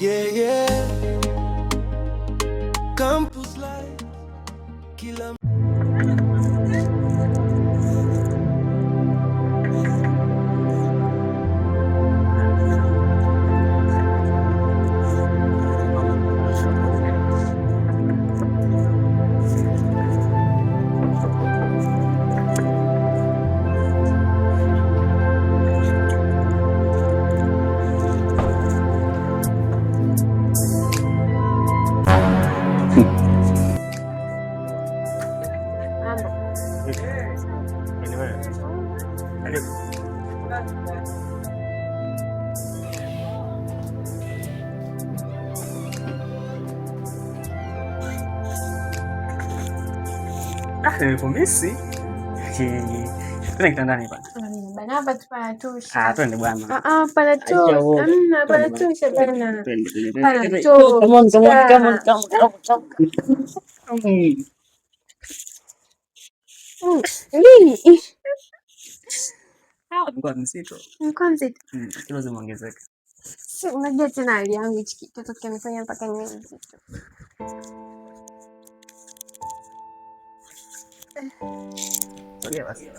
Yeah, yeah. Campus life. Kila nimekumisi. Twende kitandani bwana. Bana hapa tu panatosha. Twende bwana. Panatosha. Hamna, panatosha bana. Nini? Mkoa mzito. Mkoa mzito. Kilo zimeongezeka. Si unajua tena hali yangu hichi kitoto kinanifanya mpaka niwe mzito. Sogea basi.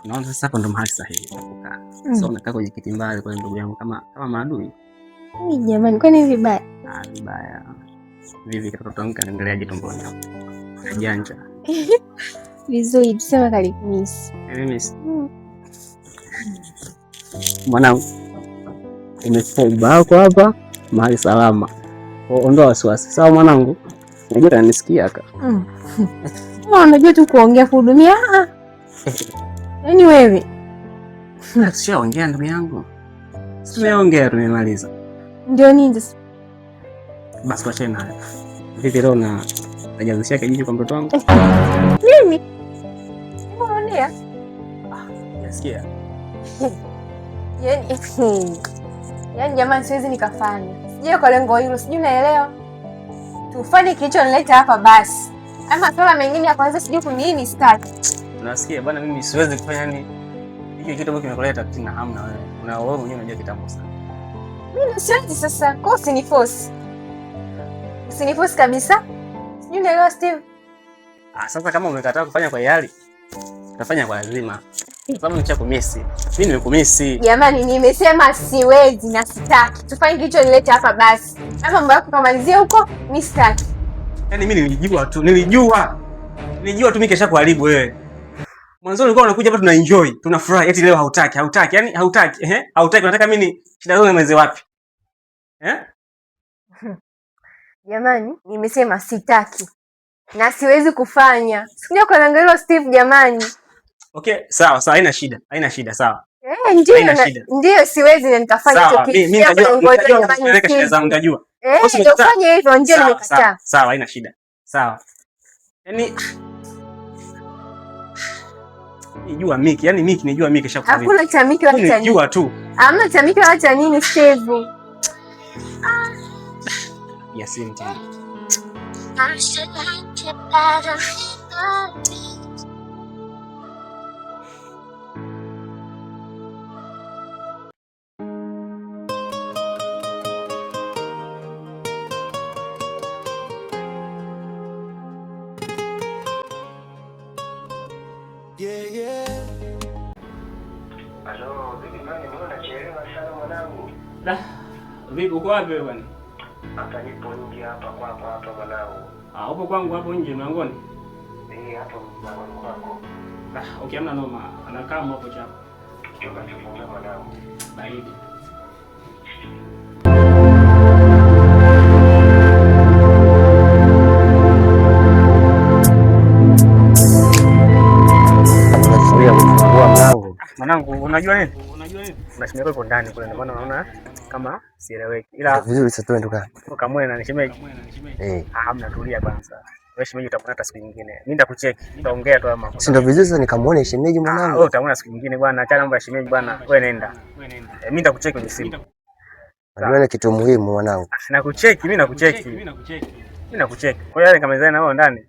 Naona sasa hapo ndo mahali sahihi pa kukaa. So unakaa kwenye kiti mbali kwa ndugu yangu kama maadui. Jamani, kwani vibaya? Vibaya. Vivi katoto wangu kanaendeleaje tumboni hapo? Janja. Vizuri, tuseme kalipimisi. Miss. Mwanangu. Umefika ubao hapa mahali salama. Ondoa wasiwasi. Sawa mwanangu? Unajua unanisikia aka. Unajua tu kuongea kuhudumia. Yaani wewe. Tushaongea ndugu yangu. Tumeongea tumemaliza. Ndio nini sasa? Basi kwa tena. Vipi leo na najazishia kijiji kwa mtoto wangu? Mimi? Unaonea? Nasikia. Yaani jamani siwezi nikafanya. Sije kwa lengo hilo, sijui naelewa. Tufanye kilichonileta hapa basi. Ama swala mengine ya kwanza sijui kwa nini sitaki. Unasikia bwana, mimi siwezi kufanya nini? Hiyo kitu ambacho kimekuleta tena hamna wewe. Na wewe mwenyewe unajua kitambo sana. Mimi siwezi sasa, kwa usiniforce. Usiniforce kabisa. Sijui naelewa Steve. Sasa kama umekataa kufanya kwa hiari, utafanya kwa lazima. Sababu nishakumisi. Mimi nimekumisi. Jamani, nimesema siwezi na sitaki. Tufanye kilichonileta hapa basi. Kama mambo yako kamalizia huko, mimi sitaki. Yaani mimi nilijua tu tu mimi kesha kuharibu wewe. Mwanzo ulikuwa unakuja hapa tuna enjoy, tunafurahi, eti leo hautaki. Yaani hautaki, hautaki, unataka mimi shida zangu nimeze wapi? Jamani, nimesema sitaki. Na siwezi kufanya. Sikuja kwa lengo Steve jamani. Okay, sawa, haina shida, sawa. Ndio siwezi na nitafanya hicho kitu. Mimi nitajua shida zangu nitajua. Ndio fanya hivyo ndio nimekataa. Sawa, haina shida. Sawa. Yaani nijua Miki, nijua Miki shakufanya. Hakuna cha Miki wala cha nini. Nijua tu. Hamna cha Miki wala cha nini Steve. Yasin tena. yeah, yeah. Halo, vipi mani, mbona unachelewa sana mwanangu? Vipi uko wapi wewe bwana? Hapa nipo nje hapa kwako hapa mwanangu. Upo kwangu hapo nje mlangoni? Hapo mlangoni kwako. Okay, hamna noma. Anakaa hapo chapo. Chumba kifunga mwanangu. Baridi. Mwanangu, unajua nini? Unashimeka uko ndani kule, ndio maana unaona kama sieleweki. Ila vizuri sasa twende tukae. Kamwe na nishemeji. Hamna, tulia kwanza. Wewe shemeji utakuona hata siku nyingine. Mimi nitakucheki. Tutaongea tu mambo. Si ndio vizuri sasa nikamuone shemeji mwanangu. Wewe utamuona siku nyingine bwana. Achana mambo ya shemeji bwana. Wewe nenda. Mimi nitakucheki kwenye simu. Unajua kitu muhimu mwanangu. Nakucheki, mimi nakucheki. Kwa hiyo nikamezana na wewe ndani.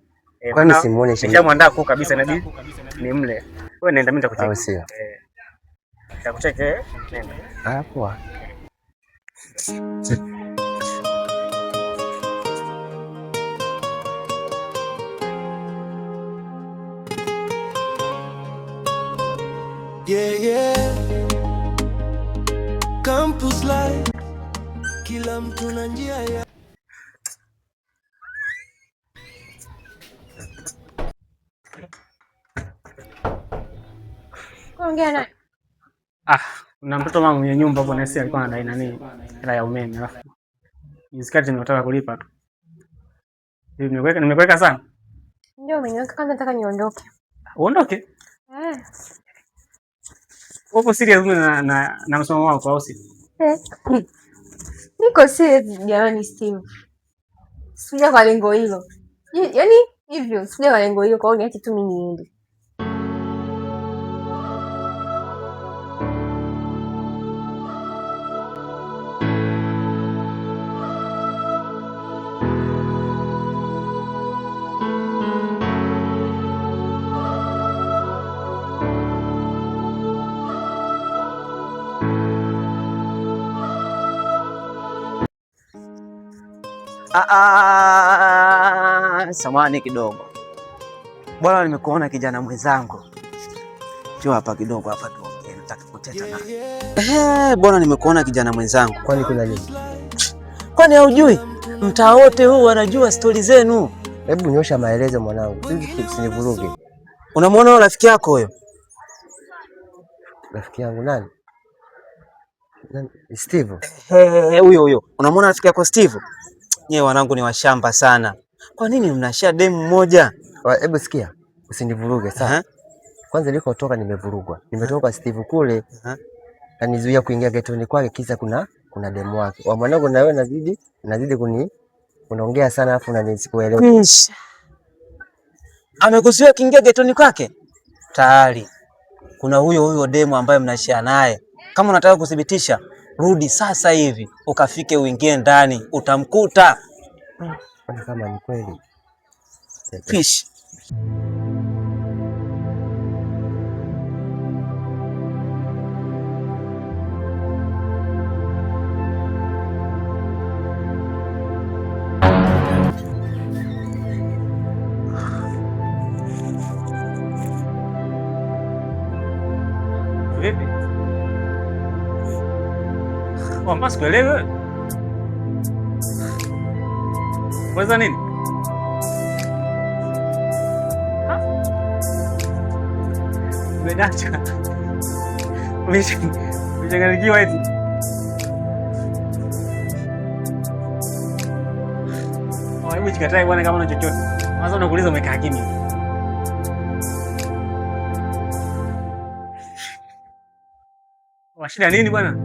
Kwani simuone shemeji. Nishamwandaa kwa kabisa inabidi ni mle. Wewe nenda, mimi nitakucheki. Nitakucheke. Poa. Yeah. Campus life, kila mtu na njia ya Ongea naye. Na mtoto mama mwenye nyumba hapo nasi alikuwa anadai nani hela ya umeme, alafu nisikati nimetaka kulipa tu. Nimekuweka sana. Ndio umeniweka, kwanza nataka niondoke. Uondoke? Upo serious na msomo wako au si? Niko serious jamani Steve. Sija kwa lengo hilo. Yaani hivyo, sija kwa lengo hilo, kwa hiyo niache tu mimi niende. Samahani kidogo bwana, nimekuona kijana mwenzangu. Njoo hapa kidogo hapa tuongee, nataka kuteta na. Bwana, nimekuona kijana mwenzangu. Kwani kuna nini? Kwani haujui? Mtaa wote huu wanajua stori zenu. Hebu nyosha maelezo mwanangu, usinivuruge. Unamwona yule rafiki yako huyo? Rafiki yangu nani? Steve. Huyo. Unamwona rafiki yako Steve? Nyewe wanangu ni washamba sana. Kwa nini mnashia demu mmoja? Hebu sikia, usinivuruge sawa? Kwanza nilikotoka nimevurugwa. Nimetoka kwa Steve kule. Kanizuia kuingia getoni kwake kisa kuna demu wake. Wa mwanangu na wewe nazidi unaongea sana afu unanisikuelewa. Amekuzuia kuingia getoni kwake? Tayari kuna huyo demu ambaye mnashia naye. Kama unataka kudhibitisha, rudi sasa hivi ukafike uingie ndani, utamkuta. Kama ni kweli. Fish. Vipi? Mbona sikuelewi? Waza nini? Umedacha. Umechanganyikiwa eti. Hebu jikatae bwana kama una chochote. Kwanza unakuuliza umekaa kimya. Washida nini bwana?